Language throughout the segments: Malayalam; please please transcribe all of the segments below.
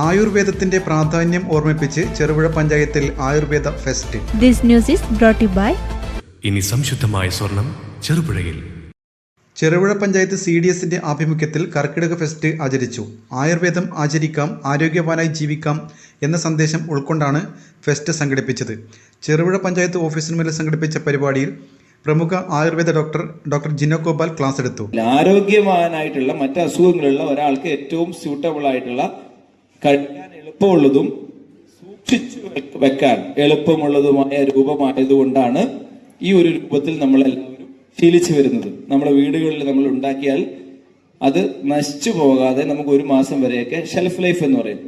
ആയുർവേദത്തിന്റെ പ്രാധാന്യം ഓർമ്മിപ്പിച്ച് ചെറുപുഴ പഞ്ചായത്തിൽ Ayurveda fest. This news is brought to you by ഇനി സംശുദ്ധമായ സ്വർണം ചെറുപുഴയിൽ. ചെറുപുഴ പഞ്ചായത്ത് CDSന്റെ ആഭിമുഖ്യത്തിൽ കർക്കിടക ഫെസ്റ്റ് ആചരിച്ചു. ആയുർവേദം ആചരിക്കാം, ആരോഗ്യവാനായി ജീവിക്കാം എന്ന സന്ദേശം ഉൾക്കൊണ്ടാണ് ഫെസ്റ്റ് സംഘടിപ്പിച്ചത്. ചെറുപുഴ പഞ്ചായത്ത് ഓഫീസിന് സംഘടിപ്പിച്ച പരിപാടിയിൽ പ്രമുഖ ആയുർവേദ ഡോക്ടർ ജിനോ ഗോപാൽ ക്ലാസ് എടുത്തു. ആരോഗ്യവാനായിട്ടുള്ള മറ്റ് അസുഖങ്ങളുള്ള ഒരാൾക്ക് ഏറ്റവും സ്യൂട്ടബിൾ ആയിട്ടുള്ള, കഴിക്കാൻ എളുപ്പമുള്ളതും സൂക്ഷിച്ചു വെക്കാൻ എളുപ്പമുള്ളതുമായ രൂപമായതുകൊണ്ടാണ് ഈ ഒരു രൂപത്തിൽ നമ്മളെല്ലാവരും ശീലിച്ചു വരുന്നത്. നമ്മുടെ വീടുകളിൽ നമ്മൾ ഉണ്ടാക്കിയാൽ അത് നശിച്ചു പോകാതെ നമുക്ക് 1 മാസം വരെയൊക്കെ ഷെൽഫ് ലൈഫ് എന്ന് പറയും,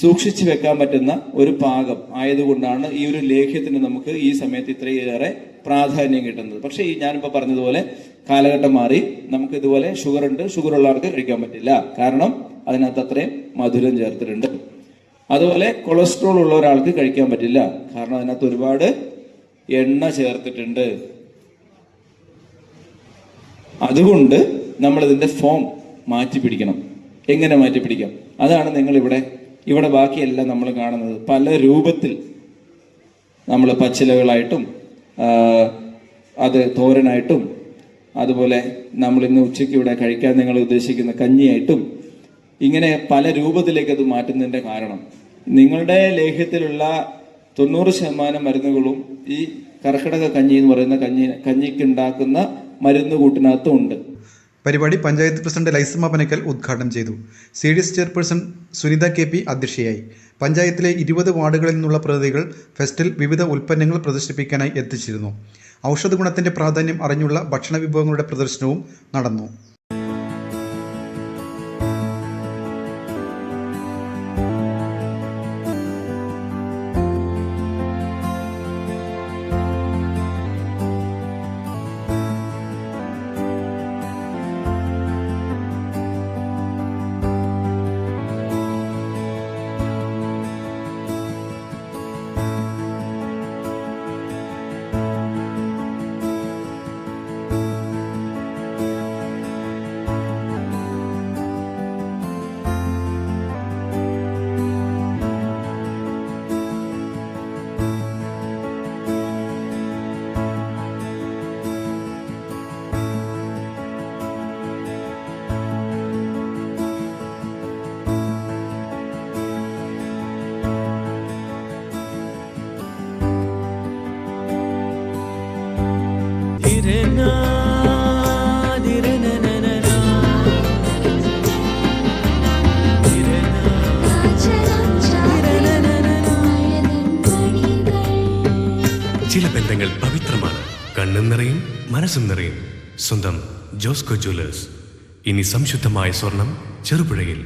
സൂക്ഷിച്ചു വെക്കാൻ പറ്റുന്ന ഒരു പാകം ആയതുകൊണ്ടാണ് ഈ ഒരു ലേഹ്യത്തിന് നമുക്ക് ഈ സമയത്ത് ഇത്രയേറെ പ്രാധാന്യം കിട്ടുന്നത്. പക്ഷേ ഞാനിപ്പോൾ പറഞ്ഞതുപോലെ കാലഘട്ടം മാറി, നമുക്ക് ഇതുപോലെ ഷുഗർ ഉണ്ട്, ഷുഗർ ഉള്ളവർക്ക് കഴിക്കാൻ പറ്റില്ല, കാരണം അതിനകത്ത് അത്രയും മധുരം ചേർത്തിട്ടുണ്ട്. അതുപോലെ കൊളസ്ട്രോൾ ഉള്ള ഒരാൾക്ക് കഴിക്കാൻ പറ്റില്ല, കാരണം അതിനകത്ത് ഒരുപാട് എണ്ണ ചേർത്തിട്ടുണ്ട്. അതുകൊണ്ട് നമ്മൾ ഇതിന്റെ ഫോം മാറ്റി പിടിക്കണം. എങ്ങനെ മാറ്റി പിടിക്കാം? അതാണ് നിങ്ങൾ ഇവിടെ ബാക്കിയെല്ലാം നമ്മൾ കാണുന്നത്. പല രൂപത്തിൽ നമ്മൾ പച്ചിലകളായിട്ടും അത് തോരനായിട്ടും, അതുപോലെ നമ്മൾ ഇന്ന് ഉച്ചയ്ക്ക് ഇവിടെ കഴിക്കാൻ നിങ്ങൾ ഉദ്ദേശിക്കുന്ന കഞ്ഞിയായിട്ടും, ഇങ്ങനെ പല രൂപത്തിലേക്ക് അത് മാറ്റുന്നതിന്റെ കാരണം നിങ്ങളുടെ ലേഹ്യത്തിലുള്ള 90% മരുന്നുകളും ഈ കർക്കിടക കഞ്ഞി എന്ന് പറയുന്ന കഞ്ഞിക്ക് ഉണ്ടാക്കുന്ന മരുന്ന് കൂട്ടിനകത്തും ഉണ്ട്. പരിപാടി പഞ്ചായത്ത് പ്രസിഡന്റ് ലൈസമ്മ പനക്കൽ ഉദ്ഘാടനം ചെയ്തു. CDS ചെയർപേഴ്സൺ സുനിത KP അധ്യക്ഷയായി. പഞ്ചായത്തിലെ 20 വാർഡുകളിൽ നിന്നുള്ള പ്രതിനിധികൾ ഫെസ്റ്റിൽ വിവിധ ഉൽപ്പന്നങ്ങൾ പ്രദർശിപ്പിക്കാനായി എത്തിച്ചിരുന്നു. ഔഷധ ഗുണത്തിന്റെ പ്രാധാന്യം അറിഞ്ഞുള്ള ഭക്ഷണ വിഭവങ്ങളുടെ പ്രദർശനവും നടന്നു. ചില ബന്ധങ്ങൾ പവിത്രമാണ്. കണ്ണും നിറയും മനസ്സും നിറയും. സ്വന്തം ജോസ്കോ ജ്വല്ലേഴ്സ്. ഇനി സംശുദ്ധമായ സ്വർണം ചെറുപുഴയിൽ.